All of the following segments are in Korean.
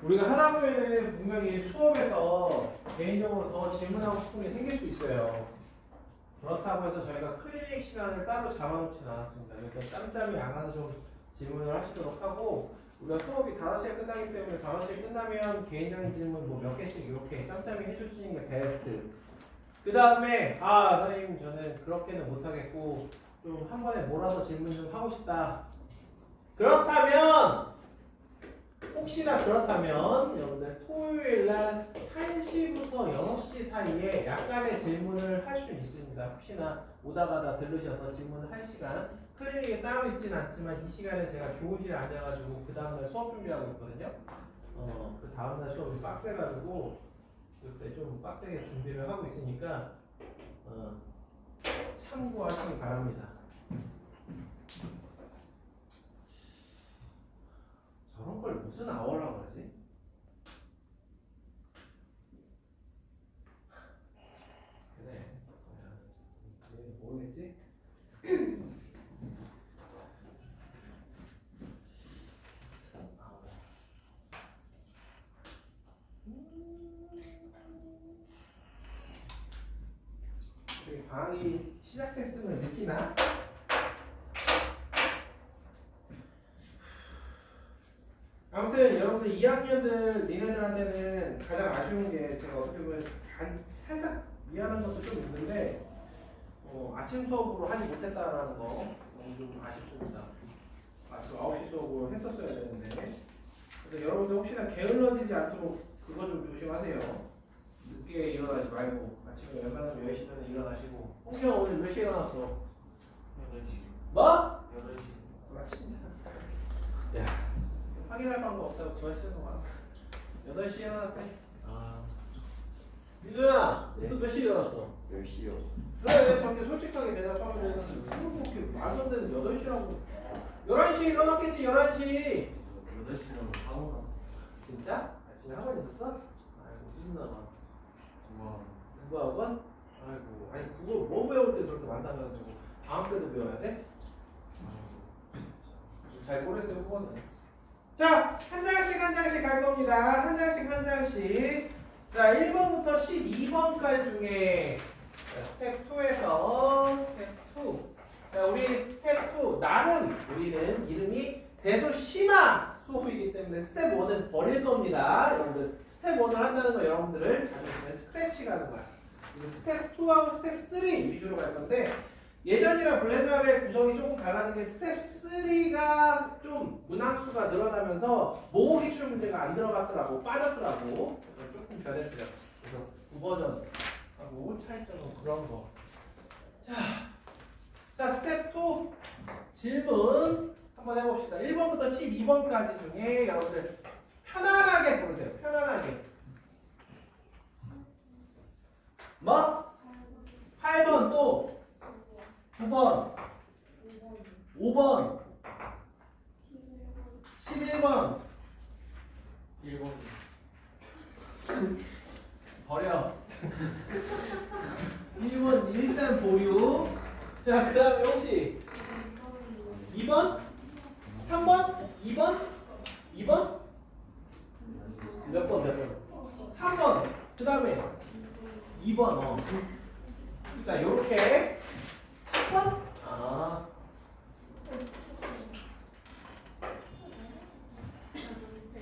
우리가 하다 보면은 분명히 수업에서 개인적으로 더 질문하고 싶은 게 생길 수 있어요. 그렇다고 해서 저희가 클리닉 시간을 따로 잡아놓진 않았습니다. 그러니까 짬짬이 안 와서 좀 질문을 하시도록 하고, 우리가 수업이 5시에 끝나기 때문에 5시에 끝나면 개인적인 질문 뭐 몇 개씩 이렇게 짬짬이 해주시는 게 베스트. 그 다음에 선생님 저는 그렇게는 못하겠고 좀 한 번에 몰아서 질문 좀 하고 싶다. 그렇다면 혹시나 그렇다면 여러분들 토요일날 1시부터 6시 사이에 약간의 질문을 할 수 있습니다. 혹시나 오다 가다 들르셔서 질문을 할 시간, 클리닉에 따로 있진 않지만 이 시간에 제가 교무실에 앉아가지고 그 다음날 수업 준비하고 있거든요. 그 다음날 수업이 빡세가지고 그때 좀 빡세게 준비를 하고 있으니까 참고하시기 바랍니다. 저런 걸 무슨 아워라고 그러지? 그래. 모르겠지? 방학이 시작됐음을 느끼나? 아무튼 여러분들 2학년들 니네들한테는 가장 아쉬운 게 제가 어떻게 보면 살짝 미안한 것도 좀 있는데 아침 수업으로 하지 못했다라는 거 너무 좀 아쉽습니다. 아침 9시 수업으로 했었어야 되는데 그래서 여러분들 혹시나 게을러지지 않도록 그거 좀 조심하세요. 늦게 일어나지 말고 아침에 웬만하면 10시 전에 일어나시고. 홍경 오늘 몇 시에 일어났어? 8시. 뭐? 8시. 아침이다. 야, 확인할 방법 없다고 좋아하시는 거야. 8시에 일어났대. 민준아, 네? 너 몇 시에 일어났어? 10시요. 그래, 저렇게 솔직하게 대답하면 되는데 뭐 이렇게 말도 안 되는 8시라고. 11시에 일어났겠지, 11시. 8시라고 학원 갔어. 진짜? 아침에 학원 있었어? 아이고, 무슨 학원? 우와. 국어 학원? 아이고, 아니 그거 뭐 배울 때 저렇게 만나가지고 다음 때도 배워야 돼? 잘 모르겠어요, 그거는. 자, 한 장씩 한 장씩 갈 겁니다. 한 장씩 한 장씩. 자, 1번부터 12번까지 중에 스텝 2에서 스텝 2. 자, 우리 스텝 2 나름 우리는 이름이 대소심화 수업이기 때문에 스텝 1은 버릴 겁니다. 여러분들 스텝 1을 한다는 거 여러분들을 자존심에 스크래치 가는 거야. 그래서 스텝 2하고 스텝 3 위주로 갈 건데 예전이랑 블랙랩의 구성이 조금 달라진 게 스텝 3가 좀 문항수가 늘어나면서 모호 기출 문제가 안 들어갔더라고. 빠졌더라고. 그래서 조금 변했어요. 그래서 9버전하고 차이점은 그런 거. 자, 스텝 2 질문 한번 해봅시다. 1번부터 12번까지 중에 여러분들 편안하게 고르세요. 편안하게. 뭐? 8번 또 9번 5번 11번 1번. 버려. 1번 일단 보류. 자, 그 다음에 혹시 2번? 3번? 2번? 2번? 몇 번? 3번. 그 다음에 2번. 자, 요렇게 10번?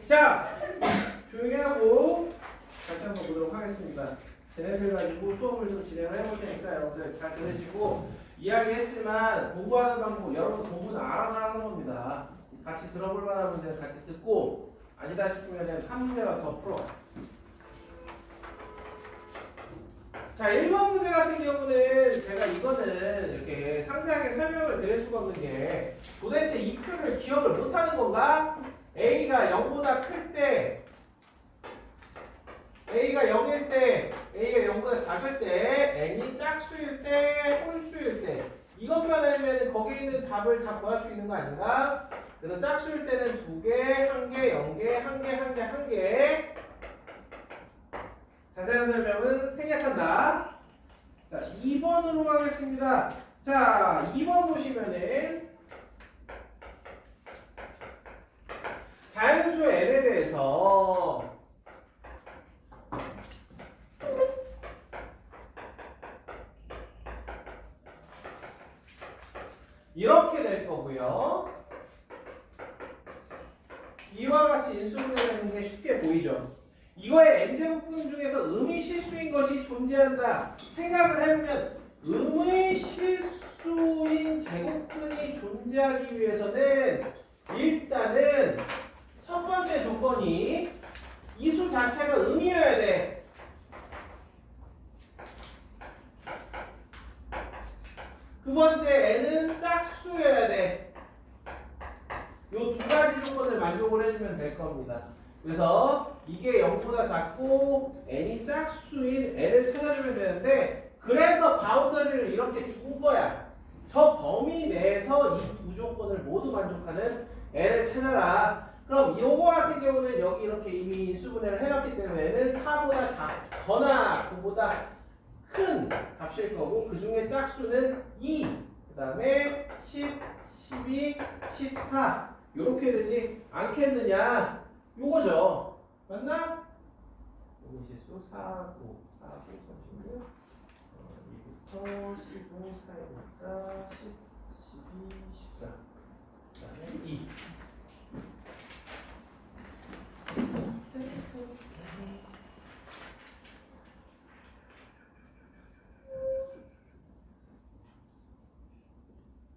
자, 조용히 하고 같이 한번 보도록 하겠습니다. 쟤네들 가지고 수업을 좀 진행을 해볼 테니까 여러분들 잘 들으시고 이야기했지만 공부하는 방법 여러분 공부는 알아서 하는 겁니다. 같이 들어볼 만한 문제는 같이 듣고 아니다 싶으면 한 문제만 더 풀어. 자, 1번 문제 같은 경우는 제가 이거는 이렇게 상세하게 설명을 드릴 수가 없는 게 도대체 이 표를 기억을 못하는 건가? A가 0보다 클 때 A가 0일 때 A가 0보다 작을 때 N이 짝수일 때 홀수일 때 이것만 알면 거기에 있는 답을 다 구할 수 있는 거 아닌가? 그래서 짝수일 때는 2개, 1개, 0개, 1개, 1개, 1개 자세한 설명은 생략한다. 자, 2번으로 가겠습니다. 자, 2번 보시면은 자연수 N에 대해서 거고요. 이와 같이 인수분해되는 게 쉽게 보이죠. 이거의 n제곱분 중에서 음의 실수인 것이 존재한다 생각을 해보면 음의 실수인 제곱분이 존재하기 위해서는 일단은 첫 번째 조건이 이 수 자체가 음이어야 돼. 두 번째 n은 짝수여야 돼. 요 두 가지 조건을 만족을 해주면 될 겁니다. 그래서 이게 0보다 작고 n이 짝수인 n을 찾아주면 되는데 그래서 바운더리를 이렇게 준 거야. 저 범위 내에서 이 두 조건을 모두 만족하는 n을 찾아라. 그럼 요거 같은 경우는 여기 이렇게 이미 인수분해를 해놨기 때문에 n은 4보다 작거나 그보다 큰 값일 거고 그 중에 짝수는 2, 그 다음에 10, 12, 14 요렇게 되지 않겠느냐 요거죠. 맞나? 요거 실수 4, 9, 4, 9, 36 2부터 15 사이니까 10, 12, 14 그 다음에 2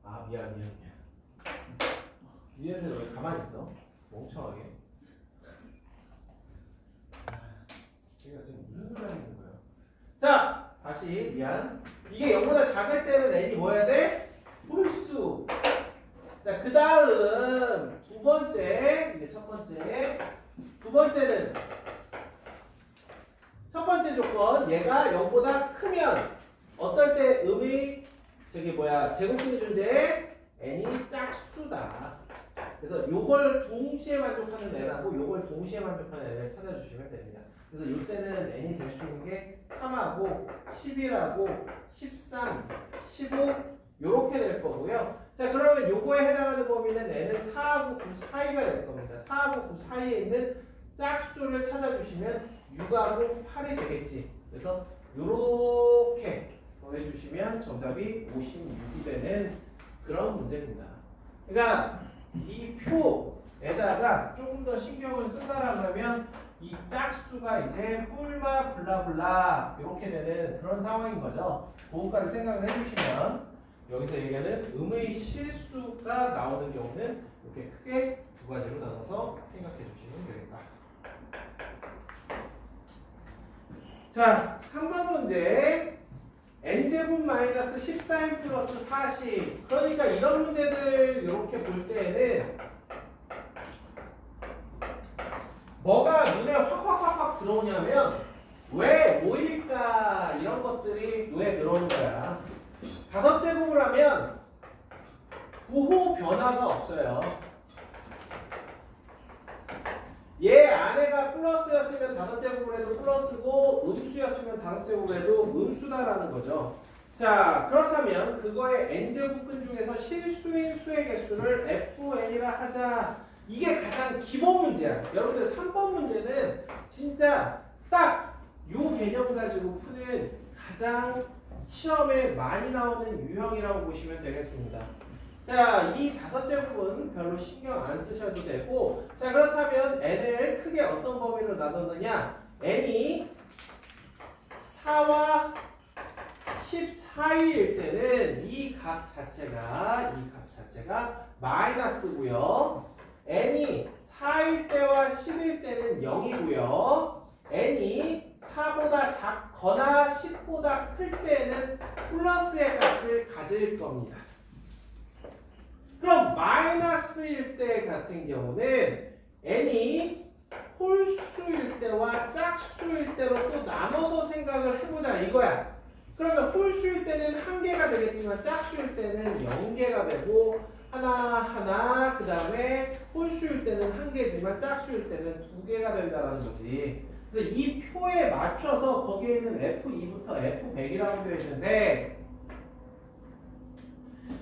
아 미안 니네들 왜 가만히 있어? 멍청하게 제가 지금 무슨 소리 하는 거예요? 자 다시 미안 이게 0보다 작을 때는 n이 뭐 해야 돼? 홀수 자 그 다음 두 번째 이게 첫 번째 두 번째는 첫 번째 조건 얘가 0보다 크면 어떨 때 음의 제곱분이 존재해 n이 짝수다. 그래서 요걸 동시에 만족하는 n하고 요걸 동시에 만족하는 n을 찾아주시면 됩니다. 그래서 이때는 n이 될 수 있는 게 3하고 11하고 13, 15 요렇게 될 거고요. 자 그러면 요거에 해당하는 범위는 n은 4하고 9 사이가 될 겁니다. 4하고 9 사이에 있는 짝수를 찾아주시면 6하고 8이 되겠지. 그래서 요렇게 더해주시면 정답이 56이 되는 그런 문제입니다. 그러니까 이 표에다가 조금 더 신경을 쓴다라 그러면 이 짝수가 이제 뿔마 블라블라 이렇게 되는 그런 상황인 거죠. 그것까지 생각을 해주시면 여기서 얘기하는 음의 실수가 나오는 경우는 이렇게 크게 두 가지로 나눠서 생각해 주시면 되겠다. 자, 3번 문제 n제곱 마이너스 14n 플러스 40 그러니까 이런 문제들 이렇게 볼 때에는 뭐가 눈에 확 들어오냐면 왜 5일까 이런 것들이 눈에 들어오는 거야. 5제곱을 하면 부호 변화가 없어요. 얘 안에가 플러스였으면 5제곱을 해도 플러스고 음수였으면 5제곱을 해도 음수다라는 거죠. 자 그렇다면 그거의 n제곱근 중에서 실수인 수의 개수를 fn이라 하자. 이게 가장 기본 문제야. 여러분들 3번 문제는 진짜 딱 요 개념 가지고 푸는 가장 시험에 많이 나오는 유형이라고 보시면 되겠습니다. 자, 이 5제곱은 별로 신경 안 쓰셔도 되고, 자, 그렇다면 n을 크게 어떤 범위로 나누느냐? n이 4와 14일 때는 이 값 자체가 마이너스고요. n이 4일 때와 10일 때는 0이고요. n이 4보다 작거나 10보다 클 때는 플러스의 값을 가질 겁니다. 그럼 마이너스일 때 같은 경우는 n이 홀수일 때와 짝수일 때로 또 나눠서 생각을 해보자 이거야. 그러면 홀수일 때는 1개가 되겠지만 짝수일 때는 0개가 되고 하나 그 다음에 홀수일 때는 1개지만 짝수일 때는 2개가 된다는 거지. 그래서 이 표에 맞춰서 거기에는 F2부터 F100이라고 되어 있는데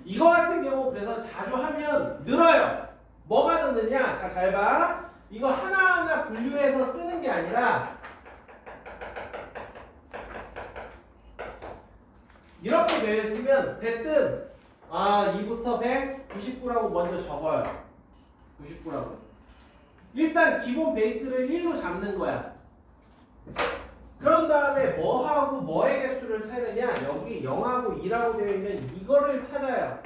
이거 같은 경우 그래서 자주 하면 늘어요. 뭐가 늘느냐? 자, 잘 봐. 이거 하나하나 분류해서 쓰는 게 아니라 이렇게 되어 있으면 대뜸 아 2부터 100, 99라고 먼저 적어요. 99라고. 일단 기본 베이스를 1로 잡는 거야. 그런 다음에 뭐하고 뭐의 개수를 세느냐, 여기 0하고 2라고 되어 있는 이거를 찾아요.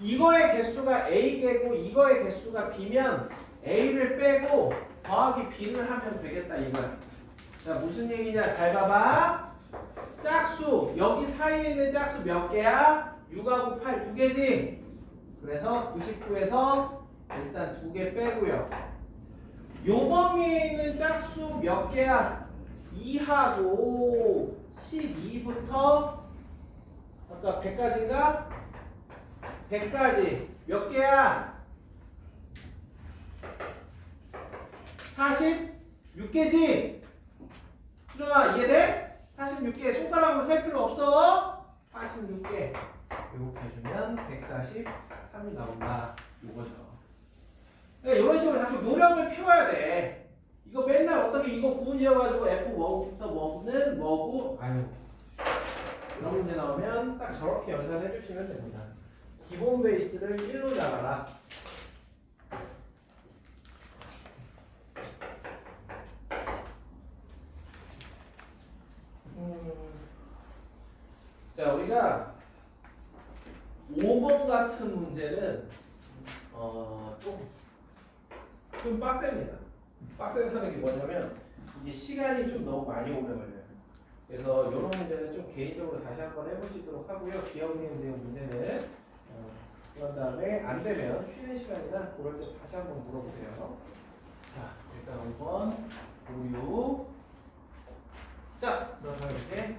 이거의 개수가 A개고 이거의 개수가 B면 A를 빼고 더하기 B를 하면 되겠다 이거야. 자, 무슨 얘기냐, 잘 봐봐. 짝수, 여기 사이에 있는 짝수 몇 개야? 6하고 8 두 개지? 그래서 99에서 일단 2개 빼고요. 요 범위에 있는 짝수 몇 개야? 2하고 12부터 아까 100까지인가? 100까지 몇 개야? 46개지? 수정아 이해돼? 46개 손가락으로 셀 필요 없어. 46개 이렇게 해주면 143이 나온다 이거죠. 그러니까 이런 식으로 자꾸 요령을 피워야 돼. 이거 맨날 어떻게 이거 구분지어가지고 F 뭐부터 뭐는 뭐고 아유 이런 문제 나오면 딱 저렇게 연산해 주시면 됩니다. 기본 베이스를 1로 잡아라. 자, 우리가 5번 같은 문제는 좀 빡셉니다. 빡세다는 게 뭐냐면 이게 시간이 좀 너무 많이 오래 걸려요. 그래서 이런 문제는 좀 개인적으로 다시 한번 해보시도록 하고요. 기억력 내용 문제는 그런 다음에 안 되면 쉬는 시간이나 그럴 때 다시 한번 물어보세요. 자, 일단 5번 우유. 자, 그러면 이제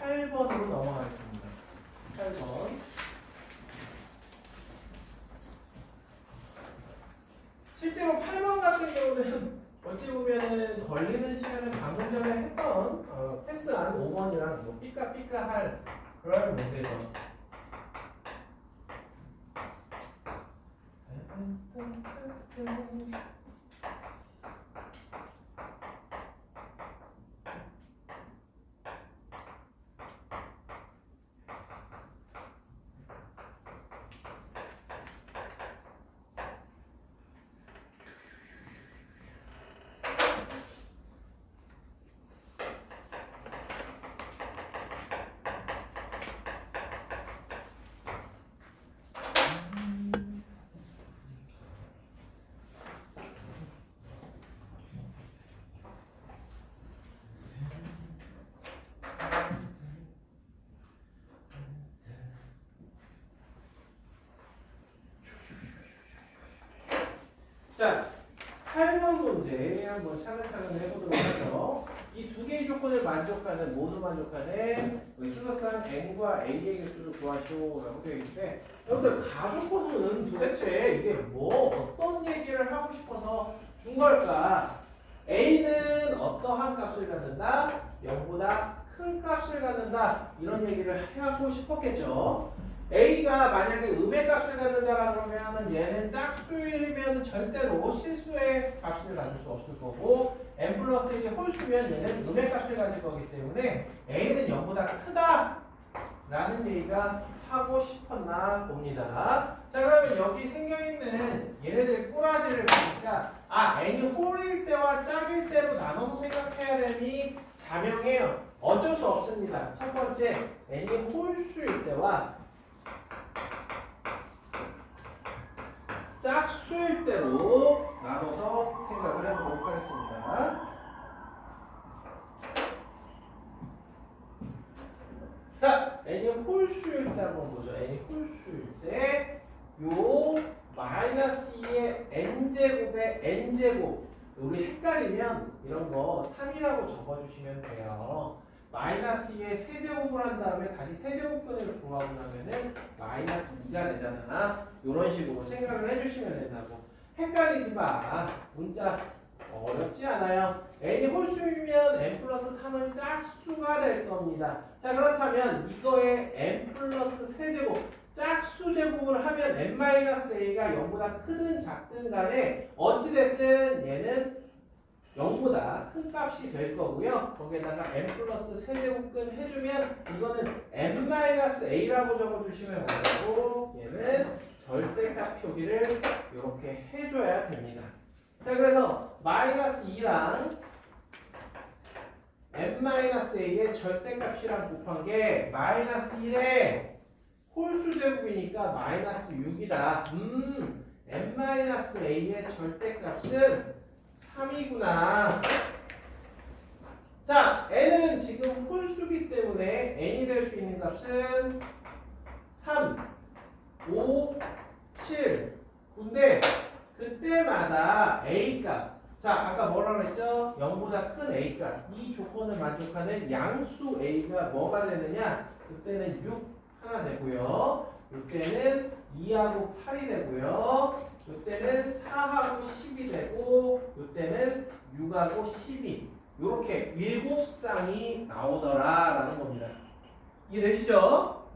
8번으로 넘어가겠습니다. 8번. 실제로 8번 같은 경우는 어찌 보면은 걸리는 시간은 방금 전에 했던 패스한 5번이랑 뭐 삐까삐까 할 그런 문제죠. 자, 8번 문제 한번 차근차근 해보도록 하죠. 이 두 개의 조건을 만족하는, 모두 만족하는 수능상 n과 a의 개수를 구하시오라고 되어 있는데, 여러분들 가족분은 도대체 이게 뭐 어떤 얘기를 하고 싶어서 준 걸까? a는 어떠한 값을 갖는다? 0보다 큰 값을 갖는다. 이런 얘기를 하고 싶었겠죠. A가 만약에 음의 값을 갖는다라 그러면 얘는 짝수이면 절대로 실수의 값을 가질 수 없을 거고 n 플러스 1이 홀수면 얘는 음의 값을 가질 거기 때문에 A는 0보다 크다 라는 얘기가 하고 싶었나 봅니다. 자, 그러면 여기 생겨있는 얘네들 꼬라지를 보니까 n이 홀일 때와 짝일 때로 나눠서 생각해야 되니 자명해요. 어쩔 수 없습니다. 첫 번째 n이 홀수일 때와 짝수일 때로 나눠서 생각을 해보도록 하겠습니다. 자, n이 홀수일 때 한번 보죠. n이 홀수일 때 요 마이너스 2의 n제곱의 n제곱, 우리 헷갈리면 이런 거 3이라고 적어주시면 돼요. 마이너스 2의 세제곱을 한 다음에 다시 세제곱분을 구하고 나면은 마이너스 2가 되잖아. 이런 식으로 생각을 해주시면 된다고. 헷갈리지 마. 문자 어렵지 않아요. n이 홀수이면 n 플러스 3은 짝수가 될 겁니다. 자, 그렇다면 이거의 n 플러스 세제곱, 짝수 제곱을 하면 n 마이너스 a가 0보다 크든 작든 간에 어찌됐든 얘는 0보다 큰 값이 될 거고요. 거기에다가 n 플러스 세제곱근 해주면 이거는 n-a라고 적어주시면 되고 얘는 절대값 표기를 이렇게 해줘야 됩니다. 자, 그래서 마이너스 2랑 n-a의 절대값이랑 곱한 게 마이너스 1에 홀수 제곱이니까 마이너스 6이다. n-a의 절대값은 3이구나. 자, n은 지금 홀수기 때문에 n이 될 수 있는 값은 3, 5, 7, 9인데 그때마다 a값. 자, 아까 뭐라 그랬죠? 0보다 큰 a값. 이 조건을 만족하는 양수 a가 뭐가 되느냐? 그때는 6 하나 되고요. 이때는 2하고 8이 되고요. 이때는 4하고 10이 되고 이때는 6하고 10이 이렇게 7쌍이 나오더라라는 겁니다. 이해되시죠?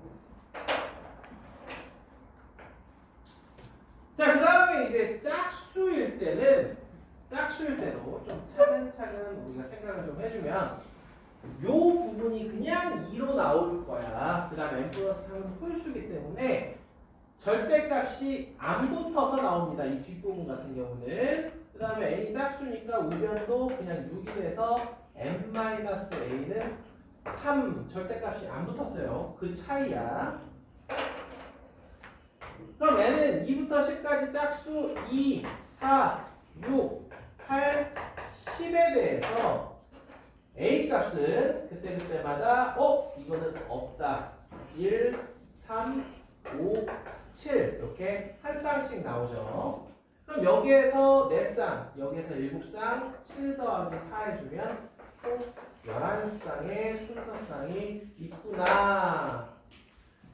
자, 그 다음에 이제 짝수일 때도 좀 차근차근 우리가 생각을 좀 해주면 요 부분이 그냥 2로 나올 거야. 그 다음에 n 플러스 3은 홀수기 때문에 절대값이 안 붙어서 나옵니다. 이 뒷부분 같은 경우는. 그 다음에 n이 짝수니까 우변도 그냥 6이 돼서 n-a는 3 절대값이 안 붙었어요. 그 차이야. 그럼 n은 2부터 10까지 짝수 2, 4, 6, 8, 10에 대해서 a 값은 그때마다 이거는 없다. 1, 3, 5, 7 이렇게 한 쌍씩 나오죠. 그럼 여기에서 4쌍, 여기에서 7쌍, 7 더하기 4 해주면 총 11쌍의 순서쌍이 있구나.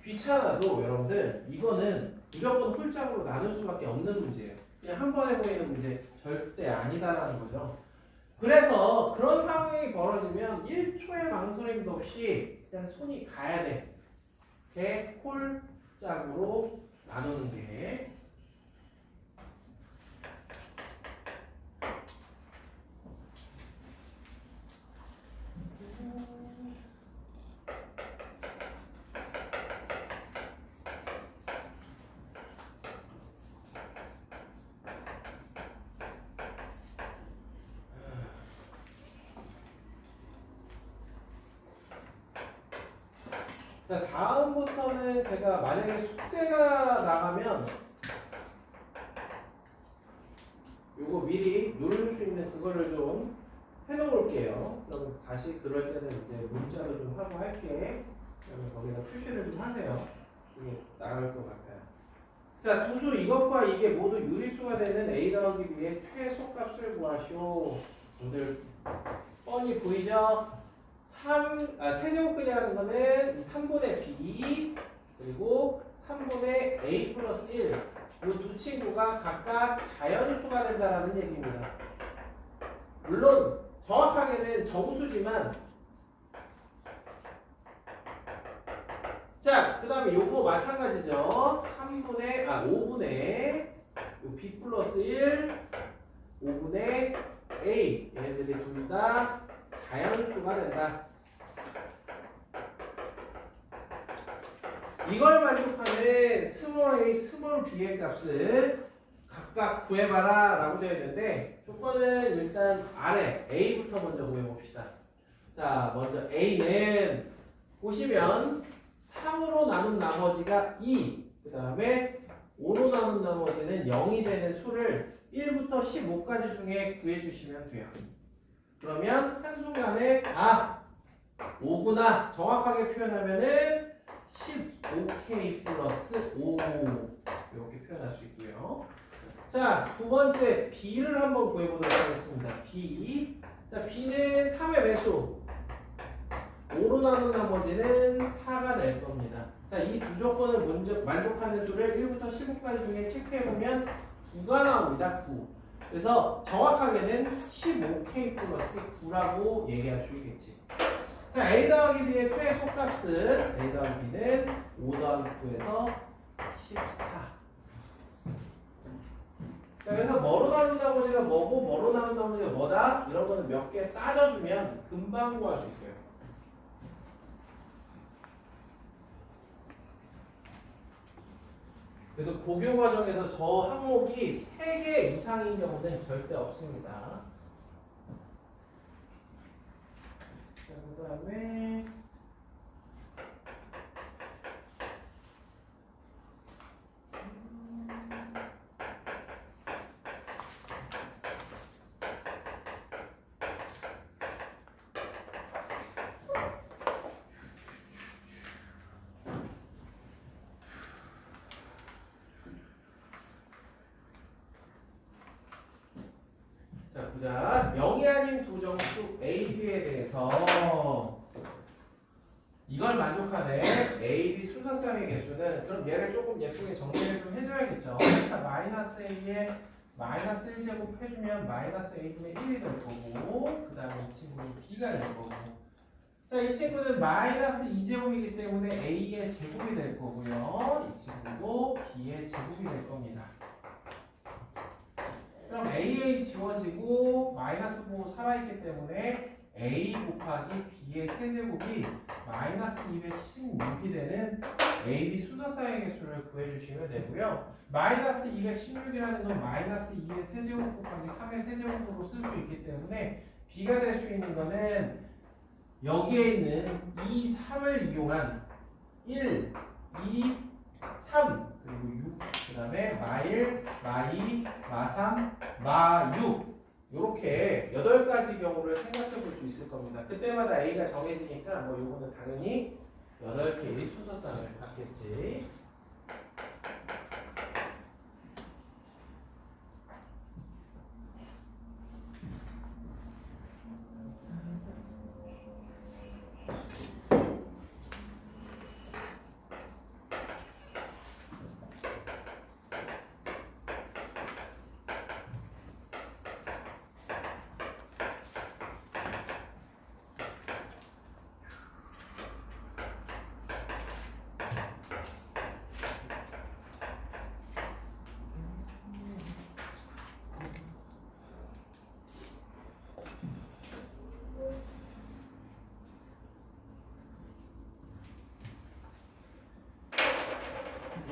귀찮아도 여러분들 이거는 무조건 홀짝으로 나눌 수밖에 없는 문제예요. 그냥 한 번에 보이는 문제 절대 아니다라는 거죠. 그래서 그런 상황이 벌어지면 1초의 망설임도 없이 그냥 손이 가야 돼. 이렇게 홀짝으로 나누는 게. 자, 다음부터는 제가 만약에 숙제가 나가면 요거 미리 누를 수 있는 그거를 좀 해놓을게요. 그럼 다시 그럴 때는 이제 문자로 좀 하고 할게. 그러면 거기다 표시를 좀 하세요. 이게 나갈 것 같아요. 자, 두수 이것과 이게 모두 유리수가 되는 a 더하기 b의 최소값을 구하시오. 오늘 뻔히 보이죠? 세제곱근이라는 거는 이 3분의 b 그리고 3분의 a 플러스 1 이 두 친구가 각각 자연수가 된다라는 얘기입니다. 물론 정확하게는 정수지만 자, 그 다음에 요거 마찬가지죠. 5분의 b 플러스 1 5분의 a 얘네들이 둘 다 자연수가 된다. 이걸 만족하는 스몰 a, 스몰 b의 값을 각각 구해봐라 라고 되어 있는데 조건은 일단 아래 a부터 먼저 구해봅시다. 자, 먼저 a는 보시면 3으로 나눈 나머지가 2, 그 다음에 5로 나눈 나머지는 0이 되는 수를 1부터 15까지 중에 구해주시면 돼요. 그러면 한순간에 5구나 정확하게 표현하면은 15k 플러스 5 이렇게 표현할 수 있고요. 자, 두 번째 b를 한번 구해보도록 하겠습니다. b. 자, b는 3의 배수 5로 나눈 나머지는 4가 될 겁니다. 자, 이 두 조건을 먼저 만족하는 수를 1부터 15까지 중에 체크해보면 9가 나옵니다. 9. 그래서 정확하게는 15k 플러스 9라고 얘기할 수 있겠지. 자, a 더하기 b의 최소값은 a 더하기 b는 5 더하기 9에서 14. 자, 그래서 뭐로 나눈 나머지가 뭐고 뭐로 나눈 나머지가 뭐다? 이런 거는 몇 개 따져주면 금방 구할 수 있어요. 그래서 고교 과정에서 저 항목이 3개 이상인 경우는 절대 없습니다. 자, 그 다음에 자, 보자. 명이 아닌 두 정수 A, B에 대해서 이걸 만족하는 A, B 순서쌍의 개수는 그럼 얘를 조금 예쁘게 정리를 좀 해줘야겠죠. 자, 마이너스 A에 마이너스 1제곱 해주면 마이너스 A분의 1이 될 거고 그 다음에 이 친구는 B가 될 거고 자, 이 친구는 마이너스 2제곱이기 때문에 A의 제곱이 될 거고요. 이 친구도 B의 제곱이 될 겁니다. 그럼 AA 지워지고 마이너스 보고 살아있기 때문에 A 곱하기 B의 세제곱이 마이너스 216이 되는 AB 수서사의 개수를 구해주시면 되고요. 마이너스 216이라는 건 마이너스 2의 세제곱 곱하기 3의 세제곱으로 쓸 수 있기 때문에 B가 될 수 있는 거는 여기에 있는 2, 3을 이용한 1, 2, 3 그리고 6 그 다음에 마1, 마2, 마3, 마6 이렇게 8가지 경우를 생각해 볼 수 있을 겁니다. 그때마다 A가 정해지니까 뭐 요거는 당연히 8개의 순서쌍을 갖겠지.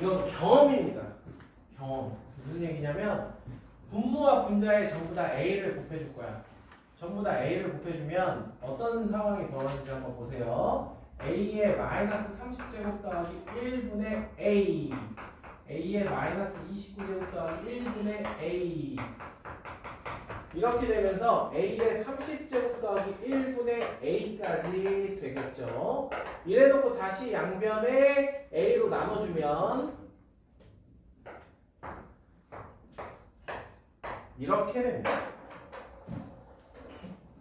이건 경험입니다. 경험. 무슨 얘기냐면 분모와 분자에 전부 다 A를 곱해줄 거야. 전부 다 A를 곱해주면 어떤 상황이 벌어지는지 한번 보세요. A의 마이너스 30제곱 더하기 1분의 A A의 마이너스 29제곱 더하기 1분의 A 이렇게 되면서 A의 30제곱 더하기 1분의 A까지 되겠죠. 이래놓고 다시 양변에 A로 나눠주면 이렇게 됩니다.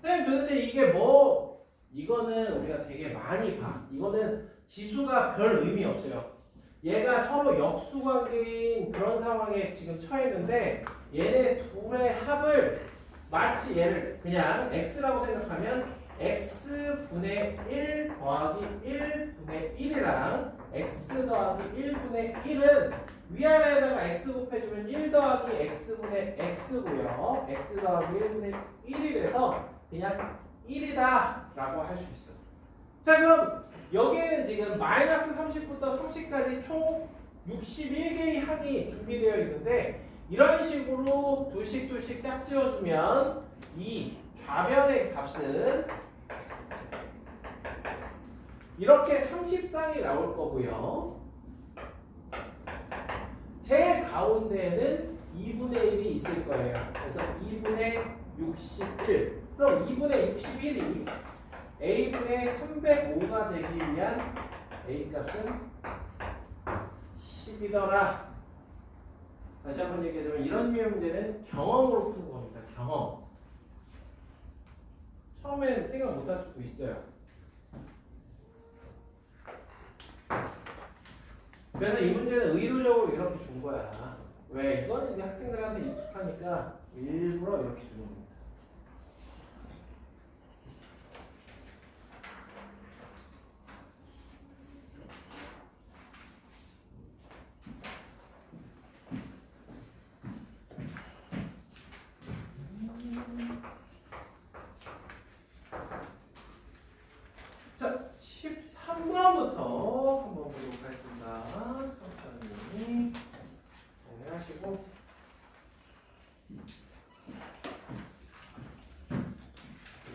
네, 도대체 이게 뭐 이거는 우리가 되게 많이 봐. 이거는 지수가 별 의미 없어요. 얘가 서로 역수관계인 그런 상황에 지금 처했는데 얘네 둘의 합을 마치 얘를 그냥 x라고 생각하면 x분의 1 더하기 1분의 1이랑 x 더하기 1분의 1은 위아래에다가 x 곱해주면 1 더하기 x분의 x고요. x 더하기 1분의 1이 돼서 그냥 1이다 라고 할 수 있어요. 자, 그럼 여기에는 지금 마이너스 30부터 30까지 총 61개의 항이 준비되어 있는데 이런 식으로 둘씩 짝지어주면 이 좌변의 값은 이렇게 30쌍이 나올 거고요. 제일 가운데에는 2분의 1이 있을 거예요. 그래서 2분의 61. 그럼 2분의 61이 A분의 305가 되기 위한 A값은 10이더라. 다시 한번 얘기하자면 이런 유형 문제는 경험으로 푸는 겁니다. 경험. 처음엔 생각 못할 수도 있어요. 그래서 이 문제는 의도적으로 이렇게 준 거야. 왜? 이거는 이제 학생들한테 익숙하니까 일부러 이렇게 주는 겁니다.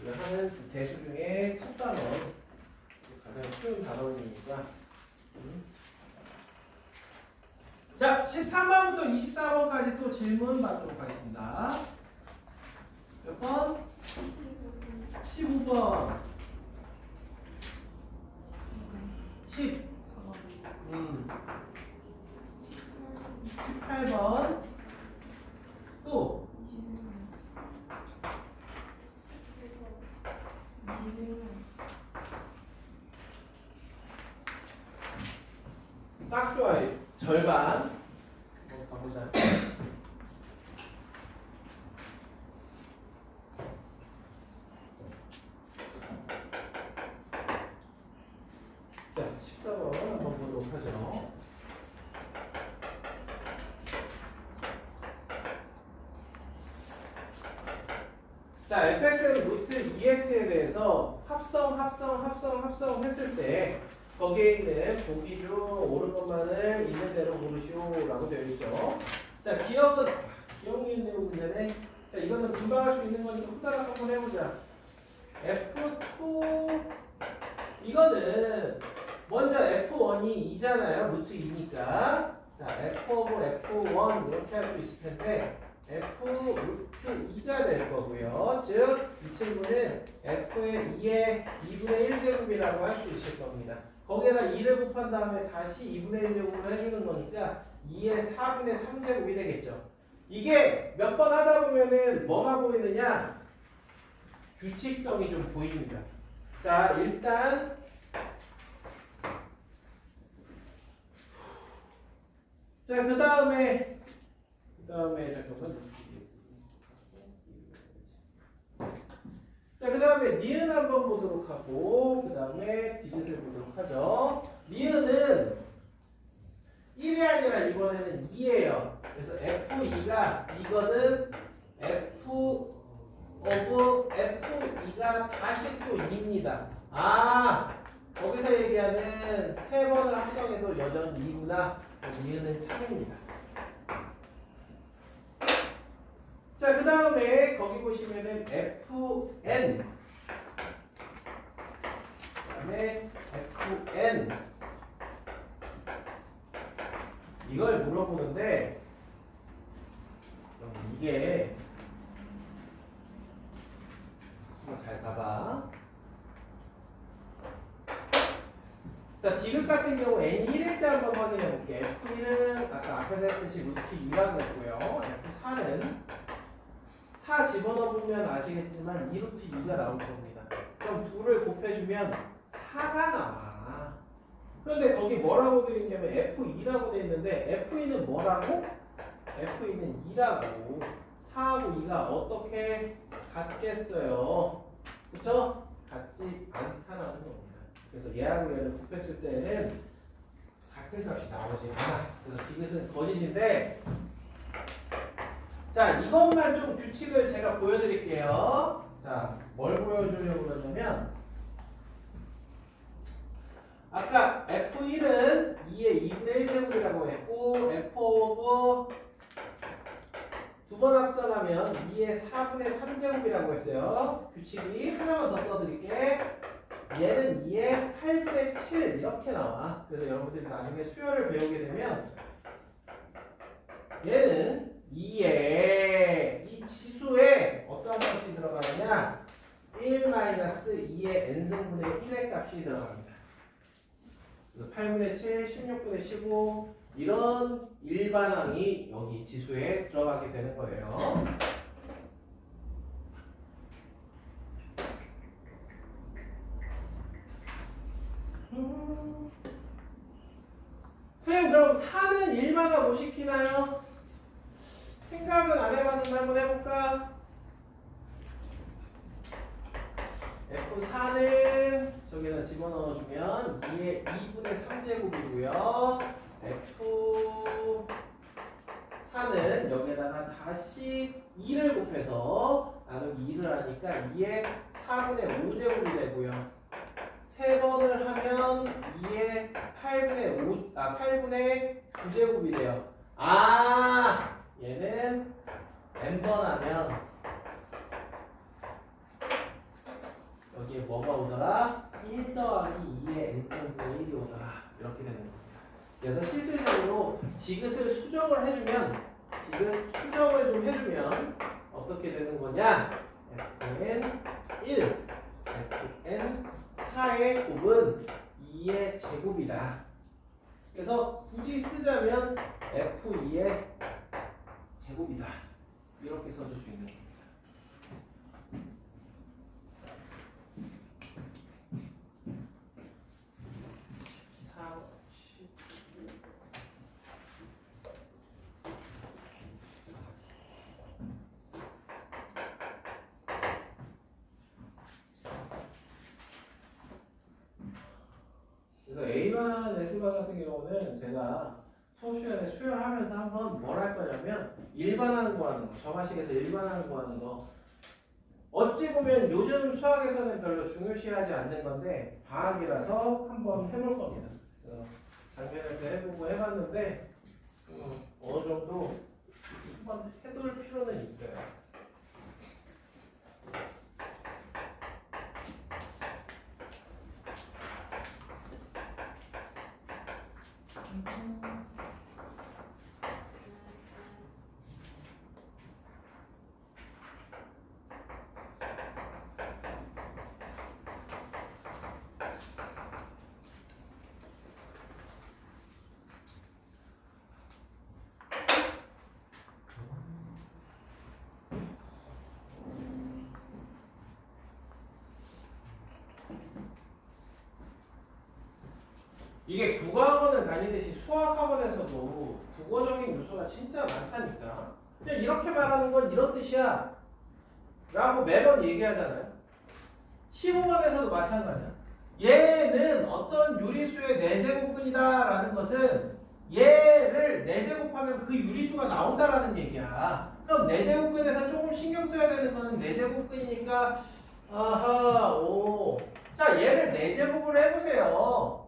우리가 하는 대수 중에 첫 단어 가장 쉬운 단어이니까. 자, 13번부터 24번까지 또 질문 받도록 하겠습니다. 몇 번? 15번. 10. 18번. 또 딱 좋아요. 절반. 한번 가보자. 자, 14번 한번 보도록 하죠. 자, fx는 루트 2x에 대해서 합성 했을 때 거기에 있는 보기 중 옳은 것만을 있는 대로 고르시오라고 되어 있죠. 자, 기억 내용 문제네. 자, 이거는 금방 할 수 있는 거니까 후다닥 한번 해보자. F2 이거는 먼저 F1이 2잖아요. 루트 2니까. 자, F 오브 F1 이렇게 할 수 있을 텐데 F 루트 2가 될 거고요. 즉, 이 친구는 F의 2의 2분의 1제곱이라고 할 수 있을 겁니다. 거기에다 2를 곱한 다음에 다시 2분의 1제곱을 해주는 거니까 2의 4분의 3제곱이 되겠죠. 이게 몇 번 하다 보면은 뭐가 보이느냐? 규칙성이 좀 보입니다. 자, 일단 자, 그 다음에 잠깐만. 자, 그 다음에 니은 한번 보도록 하고 그 다음에 디귿을 보도록 하죠. 니은은 1이 아니라 이번에는 2예요. 그래서 F2가 이거는 F 오브 F2가 다시 또 2입니다. 아, 거기서 얘기하는 세 번을 합성해도 여전히 2구나. 니은은 참입니다. 자, 그 다음에 거기 보시면은 FN 그다음에 FN 이걸 물어보는데 이게 한번 잘 봐봐. 자, 디귿 같은 경우 n이 1일 때 한번 확인해 볼게. F1은 아까 앞에서 했듯이 루트 2라고 했고요. F4는 4 집어넣으면 아시겠지만 2루트 2가 나올 겁니다. 그럼 2를 곱해주면 4가 나와. 그런데 거기 뭐라고 되어 있냐면 F2라고 되어 있는데 F2는 뭐라고? F2는 2라고. 4하고 2가 어떻게 같겠어요? 그쵸? 같지 않다는 겁니다. 그래서 얘하고 얘를 곱했을 때는 같은 값이 나오지 않아. 그래서 디귿은 거짓인데, 자, 이것만 좀 규칙을 제가 보여드릴게요. 자, 뭘 보여주려고 그러냐면 아까 F1은 2의 2분의 1제곱이라고 했고 F 오브 두 번 합성하면 2의 4분의 3제곱이라고 했어요. 규칙이 하나만 더 써드릴게. 얘는 2의 8분의 7 이렇게 나와. 그래서 여러분들이 나중에 수열을 배우게 되면 얘는 2의 이 지수에 어떤 값이 들어가느냐? 1-2의 n승분의 1의 값이 들어갑니다. 그래서 8분의 7, 16분의 15 이런 일반항이 여기 지수에 들어가게 되는 거예요. 선생님, 그럼 4는 1마다 뭐 시키나요? 생각은 안 해봤는데 한번 해볼까? F4는 저기다 집어넣어주면 2의 2분의 3제곱이고요. F4는 여기에다가 다시 2를 곱해서 나누기 2를 하니까 2의 4분의 5제곱이 되고요. 3번을 하면 2의 8분의 9제곱이 돼요. 아, 얘는 n번 하면 여기에 뭐가 오더라? 1 더하기 2의 n승분의 1이 오더라. 이렇게 되는 겁니다. 그래서 실질적으로 디귿을 수정을 해주면 어떻게 되는 거냐? fn 1, fn 4의 곱은 2의 제곱이다. 그래서 굳이 쓰자면 f2의 제곱이다. 이렇게 써줄 수 있는 겁니다. 그래서 A반, S반 같은 경우는 제가 수업 시간에 수혈하면서 한번 뭘 할 거냐면 일반하는 거 하는 거, 정화식에서 일반하는 거 하는 거. 어찌 보면 요즘 수학에서는 별로 중요시하지 않는 건데 방학이라서 한번 해볼 겁니다. 그래서 작년에 때 해보고 해봤는데 어느 정도 한번 해둘 필요는 있어요. 이게 국어학원을 다니듯이 수학학원에서도 국어적인 요소가 진짜 많다니까. 그냥 이렇게 말하는 건 이런 뜻이야 라고 매번 얘기하잖아요. 15번에서도 마찬가지야. 얘는 어떤 유리수의 4제곱근이다 라는 것은 얘를 4제곱하면 그 유리수가 나온다라는 얘기야. 그럼 4제곱근에서 조금 신경 써야 되는 거는 4제곱근이니까 아하 오. 자 얘를 4제곱을 해보세요.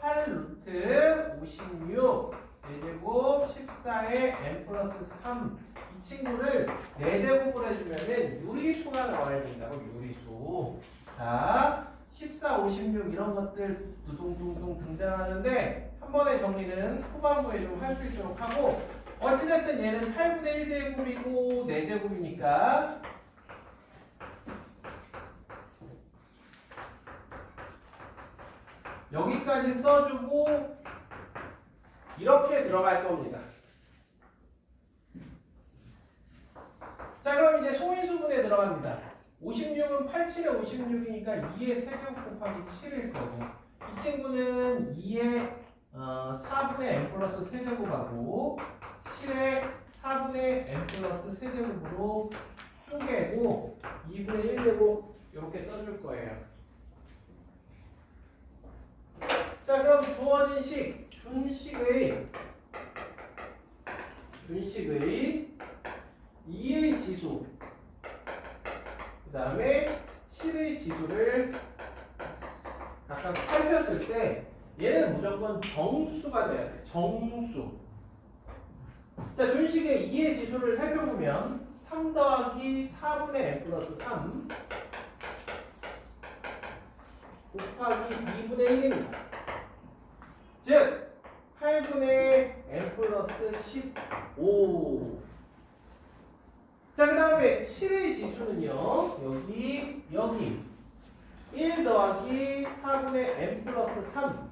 8 루트 56 4제곱 14의 n 플러스 3 이 친구를 4제곱을 해주면은 유리수가 나와야 된다고. 유리수. 자 14, 56 이런 것들 두둥둥둥 등장하는데 한 번의 정리는 후반부에 좀 할 수 있도록 하고, 어찌됐든 얘는 8분의 1제곱이고 4제곱이니까 여기까지 써주고 이렇게 들어갈 겁니다. 자 그럼 이제 소인수분에 들어갑니다. 56은 87에 56이니까 2의 세제곱 곱하기 7일 거고, 이 친구는 2의 4분의 n 플러스 세제곱하고 7의 4분의 n 플러스 세제곱으로 쪼개고 2분의 1제곱 이렇게 써줄 거예요. 자 그럼 주어진 식, 준식의 2의 지수 그 다음에 7의 지수를 각각 살폈을 때 얘는 무조건 정수가 돼야 돼. 정수. 자 준식의 2의 지수를 살펴보면 3 더하기 4분의 n 플러스 3 곱하기 2분의 1입니다. 즉 8분의 n 플러스 15. 자 그 다음에 7의 지수는요 여기 1 더하기 4분의 n 플러스 3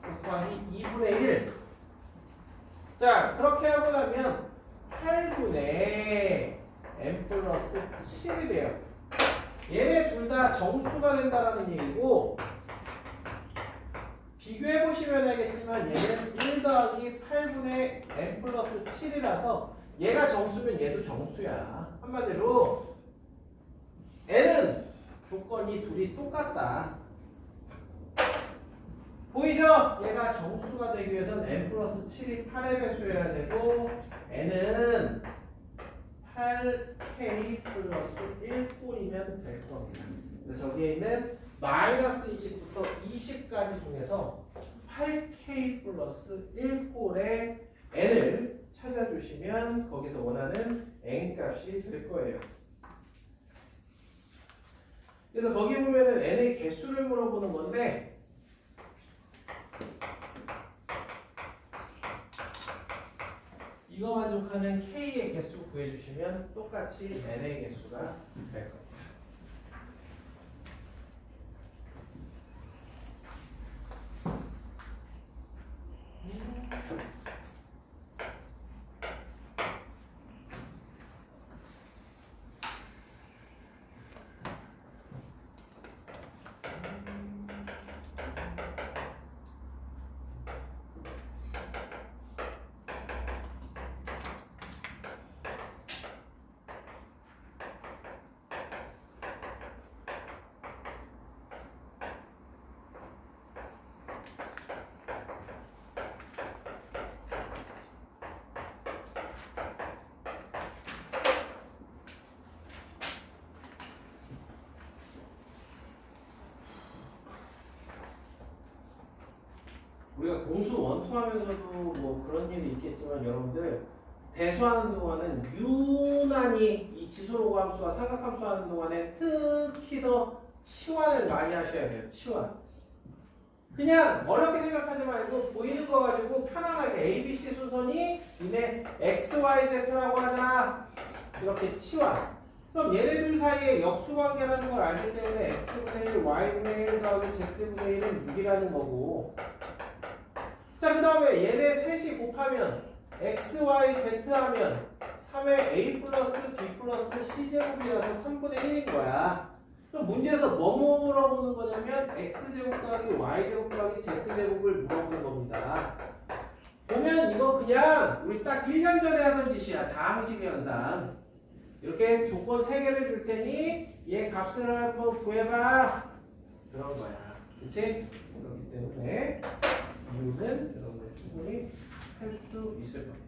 곱하기 2분의 1. 자 그렇게 하고 나면 8분의 n 플러스 7이 돼요. 얘네 둘 다 정수가 된다라는 얘기고, 비교해 보시면 알겠지만 얘는 1 더하기 8분의 n 플러스 7이라서 얘가 정수면 얘도 정수야. 한마디로 n은 조건이 둘이 똑같다. 보이죠? 얘가 정수가 되기 위해서는 n 플러스 7이 8의 배수여야 되고 n은 8k 플러스 1꼴이면 될 겁니다. 그래서 저기에 있는 마이너스 20부터 20까지 중에서 8k 플러스 1꼴의 n을 찾아주시면 거기서 원하는 n 값이 될 거예요. 그래서 거기 보면은 n의 개수를 물어보는 건데 이거 만족하는 k의 개수 구해주시면 똑같이 n의 개수가 될 거예요. 우리가 공수 원투하면서도 뭐 그런 일이 있겠지만 여러분들 대수하는 동안은 유난히 이 지수로그 함수와 삼각함수 하는 동안에 특히 더 치환을 많이 하셔야 돼요. 치환. 그냥 어렵게 생각하지 말고 보이는 거 가지고 편안하게 ABC 순서니 니네 XYZ라고 하자. 이렇게 치환. 그럼 얘네들 사이에 역수관계라는 걸 알기 때문에 X분의 1, Y분의 1 더하기 Z분의 1은 6이라는 거고 자, 그 다음에 얘네 셋이 곱하면 x, y, z 하면 3의 a 플러스 b 플러스 c제곱이라서 3분의 1인 거야. 그럼 문제에서 뭐 물어보는 거냐면 x제곱 더하기 y제곱 더하기 z제곱을 물어보는 겁니다. 보면 이거 그냥 우리 딱 1년 전에 하던 짓이야. 다항식의 현상. 이렇게 조건 3개를 줄 테니 얘 값을 한번 구해봐. 그런 거야. 그치? 그렇기 때문에 이것은 여러분들 충분히 할 수 있을 겁니다.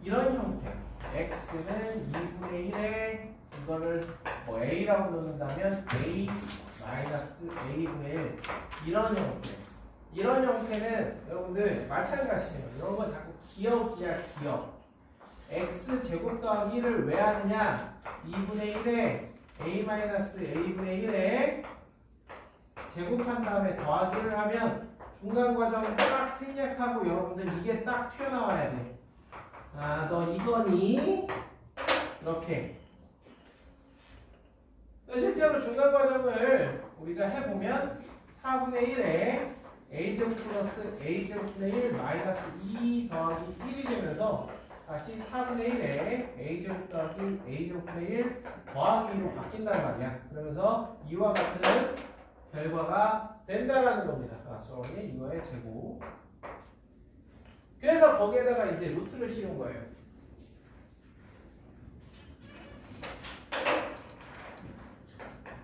이런 형태 x는 2분의 1에 이거를 뭐 a라고 놓는다면 a 마이너스 a분의 1 이런 형태는 여러분들 마찬가지예요. 이런 건 자꾸 기억이야 기억. x 제곱 더하기 1을 왜 하느냐 2분의 1에 a 마이너스 a분의 1에 제곱한 다음에 더하기를 하면 중간 과정을 딱 생략하고 여러분들 이게 딱 튀어나와야 돼. 아, 너 이거니? 이렇게. 실제로 중간 과정을 우리가 해보면 4분의 1에 a제곱 플러스 a제곱분의 1 마이너스 2 더하기 1이 되면서 다시 4분의 1에 a제곱 더하기 a제곱분의 1 더하기 2로 바뀐단 말이야. 그러면서 이와 같은 결과가 된다라는 겁니다. 아, sorry, 이거의 제곱. 그래서 거기에다가 이제 루트를 씌운 거예요.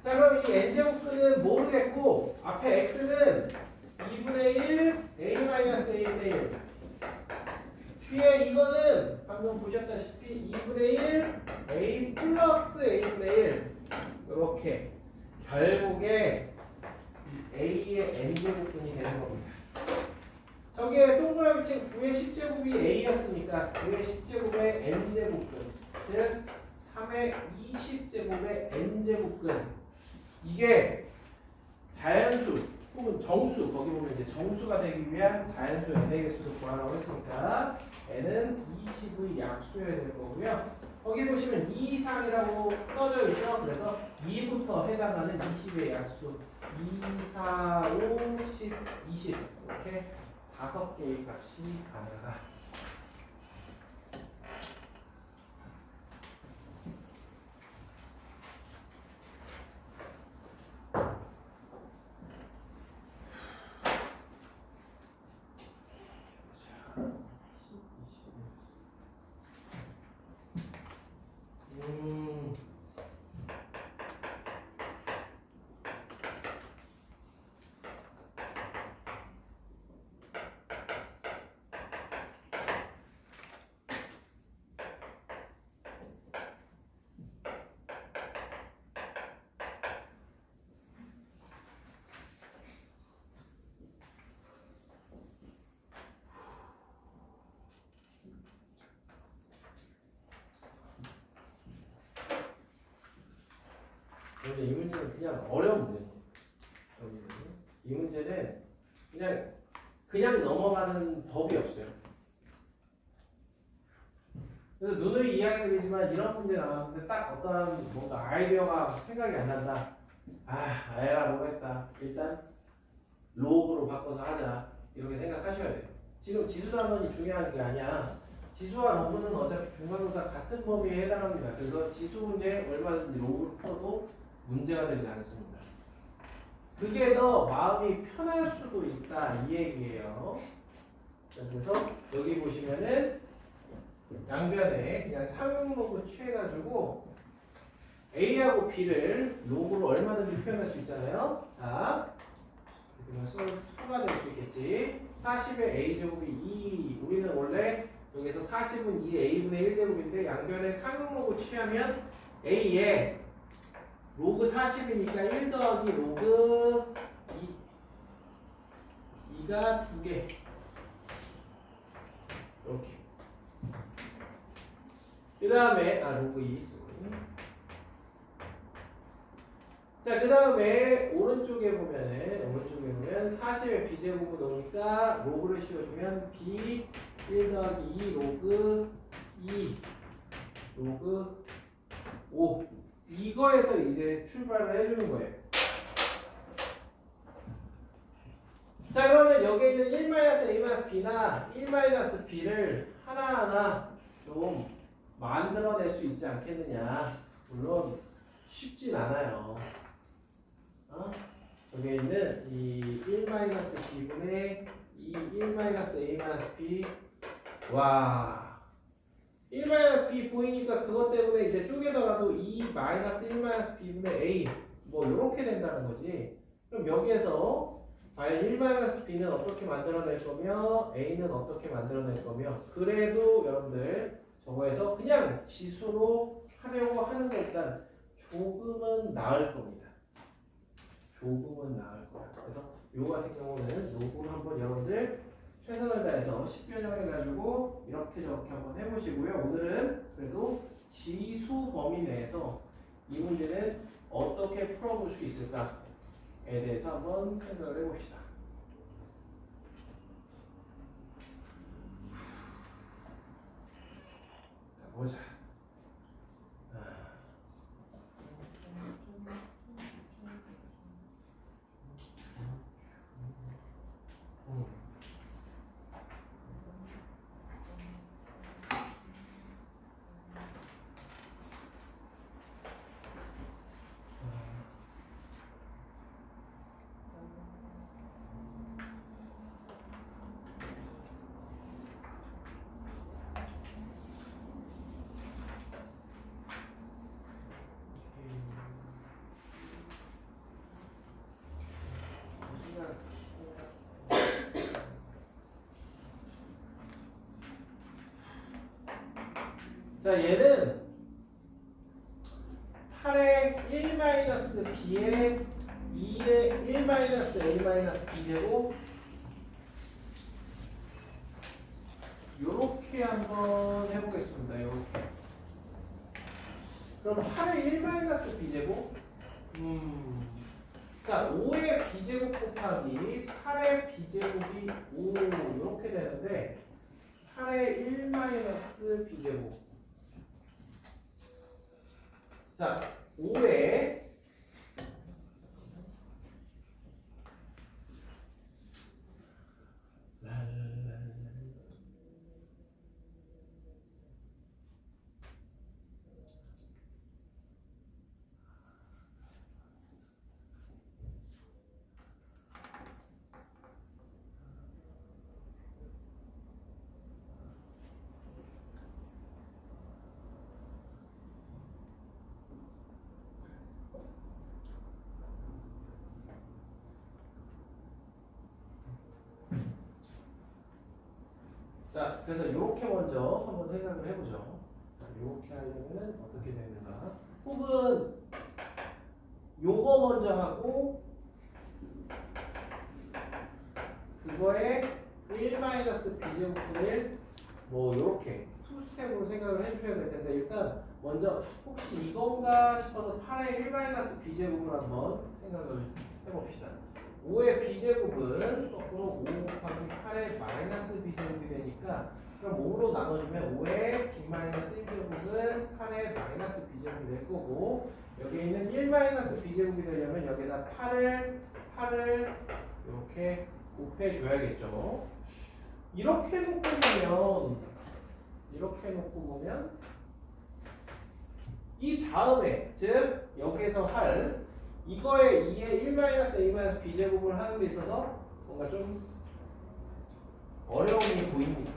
자, 그럼 이 n제곱근은 모르겠고 앞에 x는 2분의 1 a-a분의 1 뒤에 이거는 방금 보셨다시피 2분의 1 a 플러스 a분의 1 이렇게 결국에 a의 n제곱근이 되는 겁니다. 저기에 동그라미 친 9의 10제곱이 a였으니까 9의 10제곱의 n제곱근 즉 3의 20제곱의 n제곱근 이게 자연수 혹은 정수, 거기 보면 이제 정수가 되기 위한 자연수 n의 개수를 구하라고 했으니까 n은 20의 약수여야 될 거고요. 거기 보시면 2 이상이라고 써져 있죠. 그래서 2부터 해당하는 20의 약수 2, 4, 5, 10, 20 이렇게 5개의 값이 가능하다. 이 문제는 그냥 어려운 문제예요. 이 문제는 그냥 넘어가는 법이 없어요. 그래서 누누이 이야기 드리지만 이런 문제 나왔는데 딱 어떠한 뭔가 아이디어가 생각이 안 난다. 에라 모르겠다. 일단 로그로 바꿔서 하자. 이렇게 생각하셔야 돼요. 지금 지수단원이 중요한 게 아니야. 지수와 로그는 어차피 중간고사 같은 범위에 해당합니다. 그래서 지수 문제 얼마든지 로그로 풀어도 문제가 되지 않습니다. 그게 더 마음이 편할 수도 있다 이 얘기예요. 그래서 여기 보시면은 양변에 그냥 상용로그 취해가지고 A하고 B를 로그로 얼마든지 표현할 수 있잖아요. 자, 그래서 2가 될 수 있겠지. 40의 A제곱이 2. 우리는 원래 여기서 40은 2의 A분의 1제곱인데 양변에 상용로그 취하면 A에 로그 40이니까 1 더하기 로그 2가 2개. 이렇게. 그 다음에, 로그 2. 자, 그 다음에 오른쪽에 보면 40의 b제곱을 넣으니까 로그를 씌워주면 b 1 더하기 2 로그 2 로그 5 이거에서 이제 출발을 해주는 거예요. 자, 그러면 여기에 있는 1-a-b나 1-b를 하나하나 좀 만들어낼 수 있지 않겠느냐. 물론 쉽진 않아요. 여기에 있는 이 1-b분의 이 1-a-b 와 1-b 보이니까 그것 때문에 이제 쪼개더라도 2-1-b분의 a 뭐 이렇게 된다는 거지. 그럼 여기에서 과연 1-b는 어떻게 만들어낼 거며 a는 어떻게 만들어낼 거며 그래도 여러분들 저거에서 그냥 지수로 하려고 하는 거 일단 조금은 나을 겁니다. 조금은 나을 거야. 그래서 요거 같은 경우는 로그를 한번 여러분들 최선을 다해서 10변형 해가지고 이렇게 저렇게 한번 해보시고요. 오늘은 그래도 지수 범위 내에서 이 문제는 어떻게 풀어볼 수 있을까에 대해서 한번 생각을 해봅시다. 보자. 자, 얘는 8의 1-b에 2의 1-a-b제곱 요렇게 한번 해보겠습니다. 요렇게. 그럼 8의 1-b제곱 자, 5의 b제곱 곱하기 8의 b제곱이 5 이렇게 되는데 8의 1 마이너스 b제곱. 자, 5의 자, 그래서 이렇게 먼저 한번 생각을 해보죠. 자, 이렇게 하려면 어떻게 되는가? 혹은 요거 먼저 하고 그거에 1-b제곱분을 뭐 이렇게 투스텝으로 생각을 해주셔야 될 텐데 일단 먼저 혹시 이건가 싶어서 8의 1-b제곱을 한번 생각을 해봅시다. 5의 b제곱은 거꾸로 5 곱하기 8의 마이너스 b제곱이 되니까 그럼 5로 나눠주면 5의 b-1제곱은 8의 마이너스 b제곱이 될 거고 여기에 있는 1-b제곱이 되려면 여기다 8을 이렇게 곱해줘야겠죠. 이렇게 놓고 보면 이 다음에 즉 여기에서 할 이거에 2의 1-a-b제곱을 하는 데 있어서 뭔가 좀 어려움이 보입니다.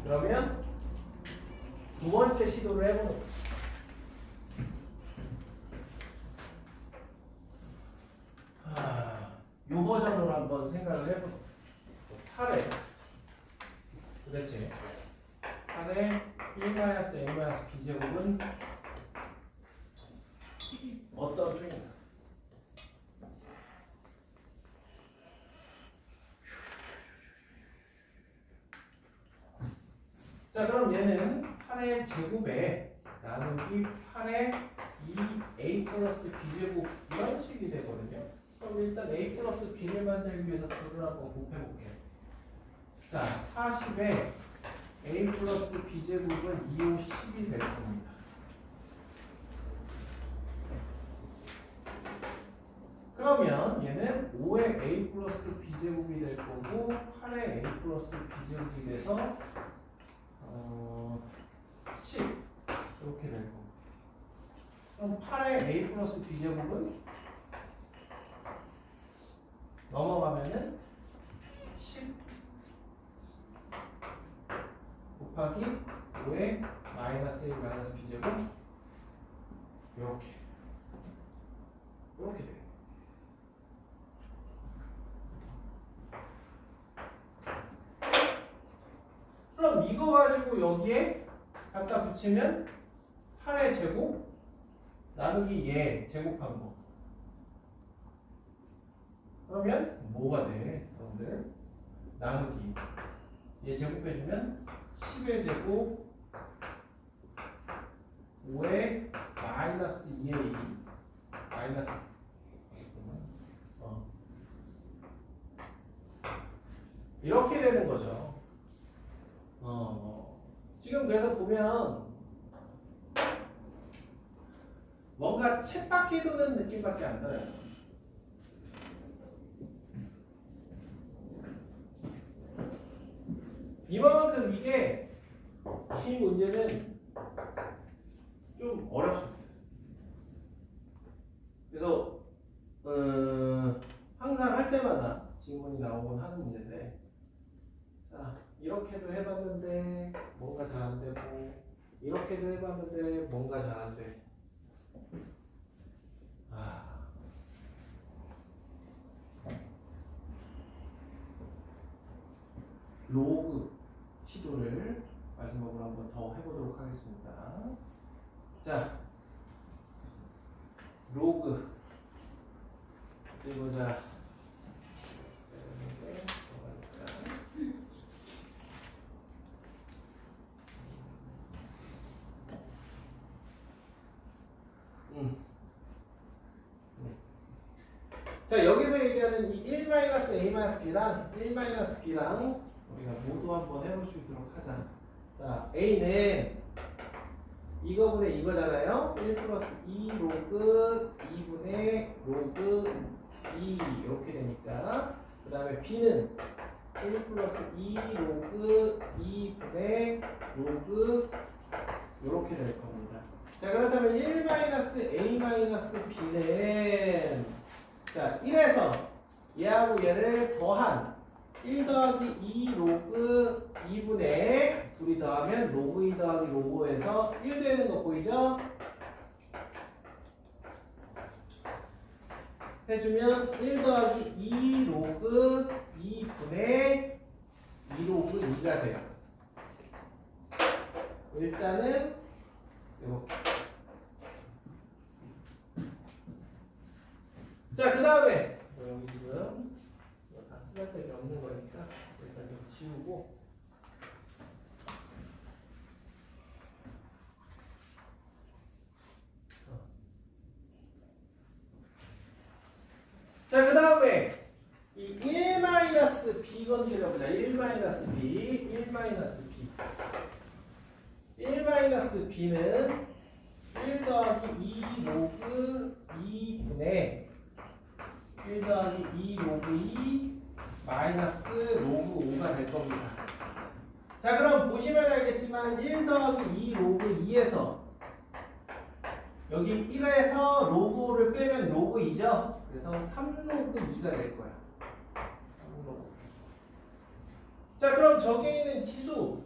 그러면 두 번째 시도를 해보는 거예요. 요 버전으로 한번 생각을 해보는 거예요. 8에 도대체 8의 1-a-b제곱은 어떤 수인가? 자, 그럼 얘는 8의 제곱에 나누기 8의 2a 플러스 b제곱 이런 식이 되거든요. 그럼 일단 a 플러스 b를 만들기 위해서 둘을 한번 곱해볼게요. 자, 40에 a 플러스 b제곱은 2, 5, 10이 될 겁니다. 그러면 얘는 5의 a 플러스 b제곱이 될 거고 8의 a 플러스 b제곱이 돼서 10 이렇게 될 거고 그럼 8의 a 플러스 b제곱은 넘어가면은 10 곱하기 5의 마이너스 1 마이너스 b제곱 이렇게 돼요. 그럼 이거 가지고 여기에 갖다 붙이면 8의 제곱 나누기 얘 제곱한 거. 그러면 뭐가 돼? 여러분들 나누기 얘 제곱해주면 10의 제곱 5의 마이너스 2의 2 마이너스 이렇게 되는 거죠. 지금 그래서 보면 뭔가 쳇바퀴 도는 느낌밖에 안 들어요. 이만큼 이게 이 문제는 좀 어렵습니다. 그래서 항상 할 때마다 질문이 나오곤 하는 문제인데 자, 이렇게도 해봤는데 뭔가 잘 안 되고 이렇게도 해봤는데 뭔가 잘 안 돼. 로그 시도를 마지막으로 한번 더 해보도록 하겠습니다. 자, 로그 어디 보자. 자, 여기서 얘기하는 이 1-a-b랑 1-b랑 우리가 모두 한번 해볼 수 있도록 하자. 자, a는 이거분의 이거잖아요. 1 플러스 2 로그 2분의 로그 2 이렇게 되니까, 그 다음에 b는 1 플러스 2 로그 2분의 로그 이렇게 될 겁니다. 자, 그렇다면 1-a-b는 자 1에서 얘하고 얘를 더한 1 더하기 2 로그 2분의 둘이 더하면 로그 2 더하기 로그 5에서 1 되는 거 보이죠? 해주면 1 더하기 2 로그 2분의 2 로그 2가 돼요. 일단은 이렇게. 자, 그 다음에 여기 지금 이거 다 쓰잘데기 없는 거니까 일단 좀 지우고. 자, 그 다음에 이 1-b 건드려보자. 1-b, 1-b. 1-b는 1 더하기 2 로그 2분의 1 더하기 2 로그 2 마이너스 로그 5가 될 겁니다. 자, 그럼 보시면 알겠지만 1 더하기 2 로그 2에서 여기 1에서 로그 5를 빼면 로그 2죠? 그래서 3 로그 2가 될 거야. 3 로그. 자, 그럼 저기에 있는 치수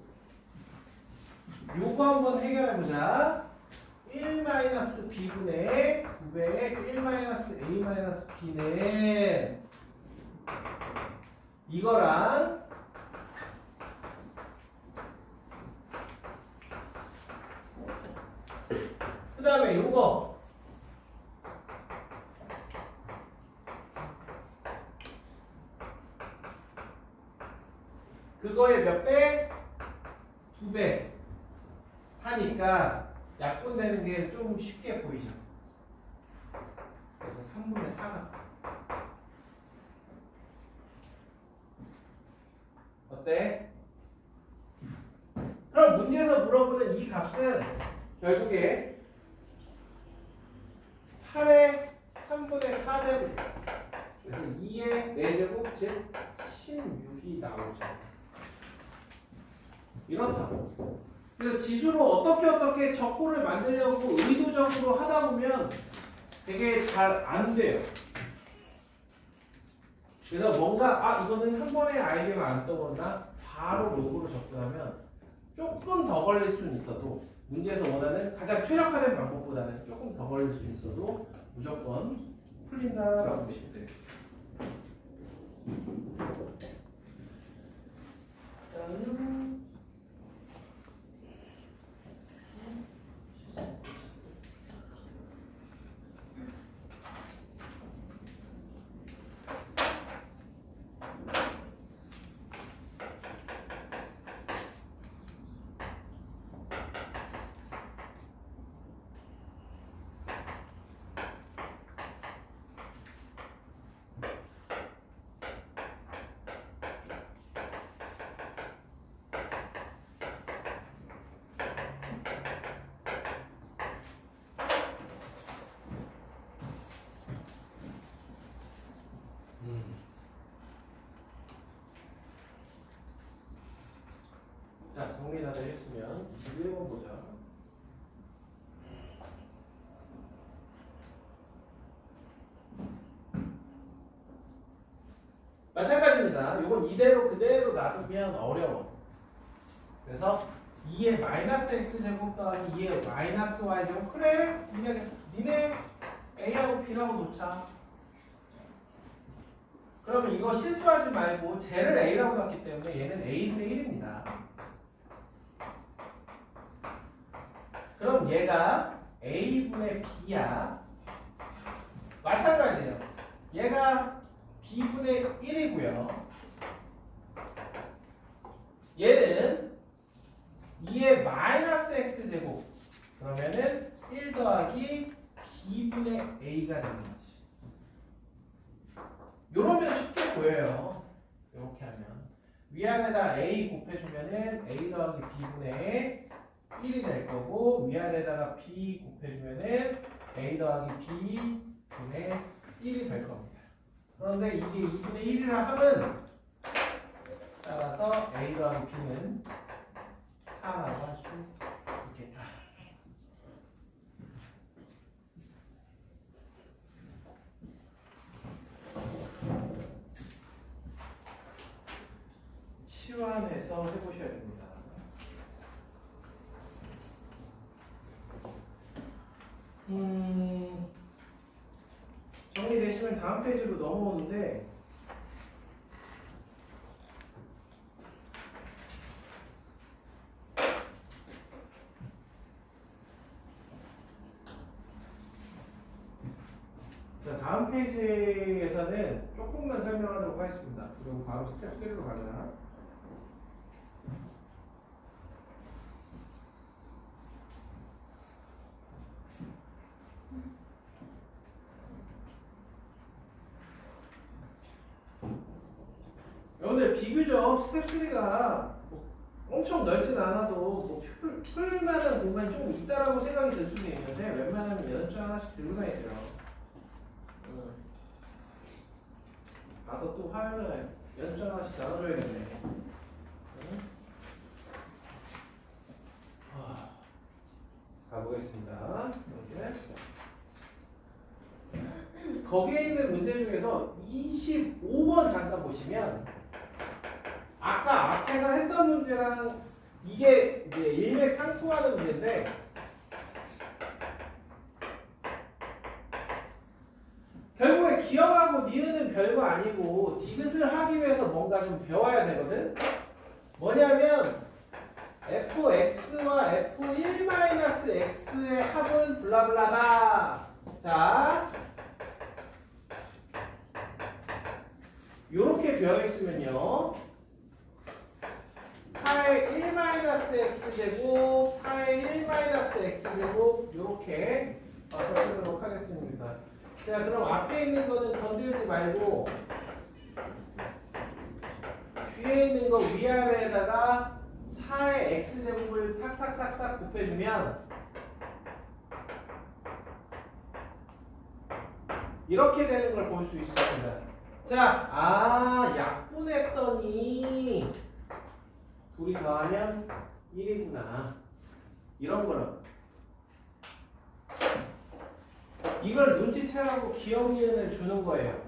요거 한번 해결해보자. 1-b분의 9배의 1-a-b는 이거랑 그 다음에 요거 그거의 몇 배? 2배 하니까 약분되는 게 좀 쉽게 보이죠. 그래서 3분의 4가 어때? 그럼 문제에서 물어보는 이 값은 결국에 8의 3분의 4제곱, 그래서 2의 4제곱 즉 16이 나오죠. 이렇다고. 그래서 지수로 어떻게 적고를 만들려고 의도적으로 하다 보면 되게 잘 안 돼요. 그래서 뭔가 이거는 한 번에 아이디어가 안 떠오른다, 바로 로그로 접근하면 조금 더 걸릴 수는 있어도, 문제에서 원하는 가장 최적화된 방법보다는 조금 더 걸릴 수 있어도 무조건 풀린다라고 보시면 돼요. 자, 정리 다들 했으면 21번 보자. 마찬가지입니다. 이건 이대로 그대로 놔두면 어려워. 그래서 2의 마이너스 x제곱 더하기 2의 마이너스 y제곱. 그래, 니네 a하고 b라고 놓자. 그러면 이거 실수하지 말고 쟤를 a라고 놨기 때문에 얘는 a분의 1입니다. 그럼 얘가 a분의 b야. 마찬가지예요. 얘가 b분의 1이고요. 얘는 2의 마이너스 x제곱. 그러면은 1 더하기 b분의 a가 되는 거지. 요러면 쉽게 보여요. 이렇게 하면 위아래다 A 곱해주면은 A 더하기 B분의 1이 될 거고 위아래다가 B 곱해주면은 A 더하기 B분의 1이 될 겁니다. 그런데 이게 2분의 1이라 하면 따라서 A 더하기 B는 4라고 할 수 있겠다. 치환해서 해보셔야 됩니다. 정리되시면 다음 페이지로 넘어오는데 자, 다음 페이지에서는 조금만 설명하도록 하겠습니다. 그리고 바로 스텝 3로 가자. 여러분들 비교적 스텝 3가 엄청 넓진 않아도 뭐 풀만한 공간이 좀 있다라고 생각이 들 수도 있는데 웬만하면 연습 하나씩 들고 다니세요. 가서 또 화요일에 연습 하나씩 나눠줘야겠네. 가보겠습니다. 거기에 있는 문제 중에서 25번 잠깐 보시면 아까 앞에서 했던 문제랑 이게 이제 일맥상통하는 문제인데 결국에 기억하고 니은은 별거 아니고 디귿을 하기 위해서 뭔가 좀 배워야 되거든. 뭐냐면 fx와 f1-x의 합은 블라블라다. 자, 요렇게 되어 있으면요 4의 1-x제곱 4의 1-x제곱 요렇게 바꿔 쓰도록 하겠습니다. 자, 그럼 앞에 있는 거는 건드리지 말고 뒤에 있는 거 위아래에다가 4의 x제곱을 싹싹싹싹 곱해주면 이렇게 되는 걸 볼 수 있습니다. 자, 약분했더니 둘이 더하면 1이구나. 이런 거는 이걸 눈치채라고 기억 니은을 주는 거예요.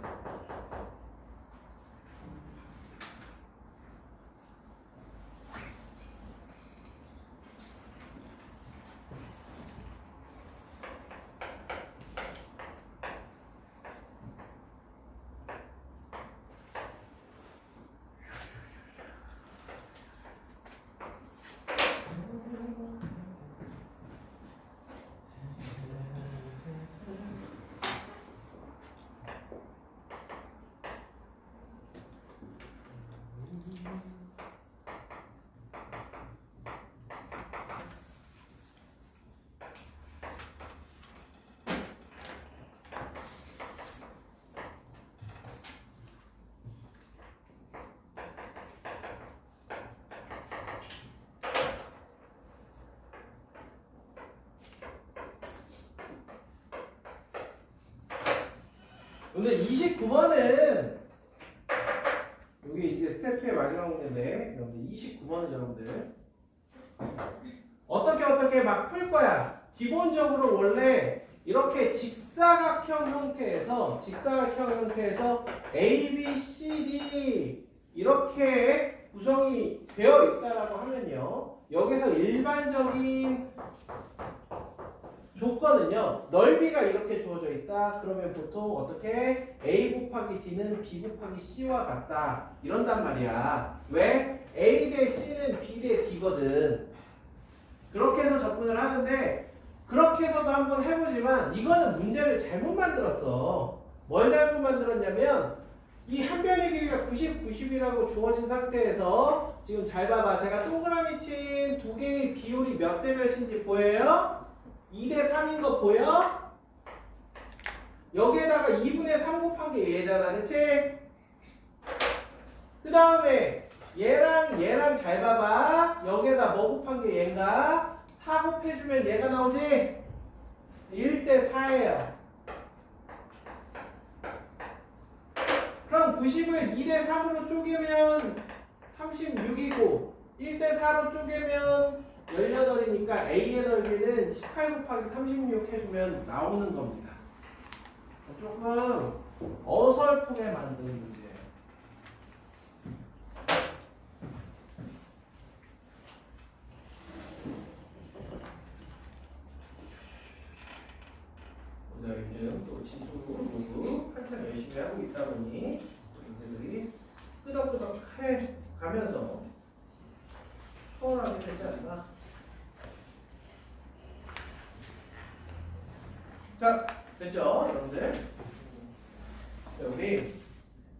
오늘 29번은 여기 이제 스텝 2의 마지막 문제인데 여러분들 29번은 여러분들 어떻게 막 풀 거야. 기본적으로 원래 이렇게 직사각형 형태에서 A, B, C, D 이렇게 구성이 되어 있다라고 하면요 여기서 일반적인 조건은요 넓이가 이렇게 주어져 있다. 그러면 보통 어떻게 A 곱하기 D는 B 곱하기 C와 같다 이런단 말이야. 왜? A 대 C는 B 대 D거든. 그렇게 해서 접근을 하는데 그렇게 해서도 한번 해보지만 이거는 문제를 잘못 만들었어. 뭘 잘못 만들었냐면 이 한 변의 길이가 90, 90이라고 주어진 상태에서 지금 잘 봐봐. 제가 동그라미 친 두 개의 비율이 몇 대 몇인지 보여요? 2대 3인 거 보여? 여기에다가 2분의 3 곱한 게 얘잖아. 그치? 그 다음에 얘랑 잘 봐봐. 여기에다 뭐 곱한 게 얘인가? 4 곱해주면 얘가 나오지? 1대 4예요. 그럼 90을 2대 3으로 쪼개면 36이고 1대 4로 쪼개면 18이니까 A의 넓이는 18 곱하기 36 해주면 나오는 겁니다. 조금 어설프게 만든 문제예요. 오늘 요즘 또 지수 공부 한참 열심히 하고 있다 보니 문제들이 끄덕끄덕 해 가면서 수월하게 되지 않나? 자, 됐죠? 여러분들? 자, 우리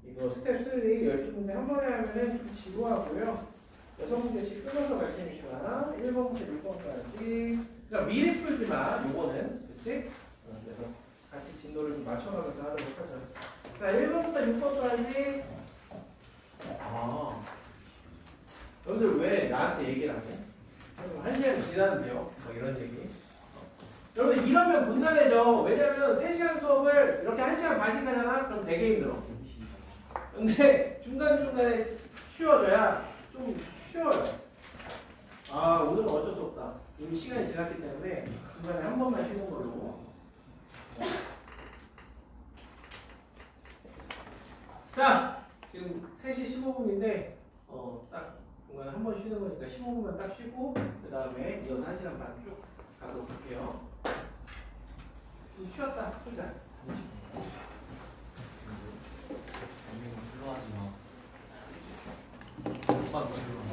이거 스텝 3 12문제 한 번에 하면은 좀 지루하고요. 6문제씩 끊어서 갈 테니까 1번부터 6번까지 그러니까 미리 풀지 마. 요거는 그치? 그래서 같이 진도를 좀 맞춰가면서 하도록 하죠. 자, 1번부터 6번까지 여러분들 왜 나한테 얘기를 안 해? 1시간 지났는데요? 막 이런 얘기. 여러분 이러면 곤란해져. 왜냐면 3시간 수업을 이렇게 1시간 반씩 하잖아? 그럼 되게 힘들어. 근데 중간중간에 쉬어줘야 좀 쉬어요. 아, 오늘은 어쩔 수 없다. 이미 시간이 지났기 때문에 중간에 한 번만 쉬는 걸로. 자, 지금 3시 15분인데 딱 중간에 한 번 쉬는 거니까 15분만 딱 쉬고 그 다음에 이어서 1시간 반 쭉 가도록 할게요. 좀 쉬었다 풀자. 들어가지 마. 오빠 너 들어가.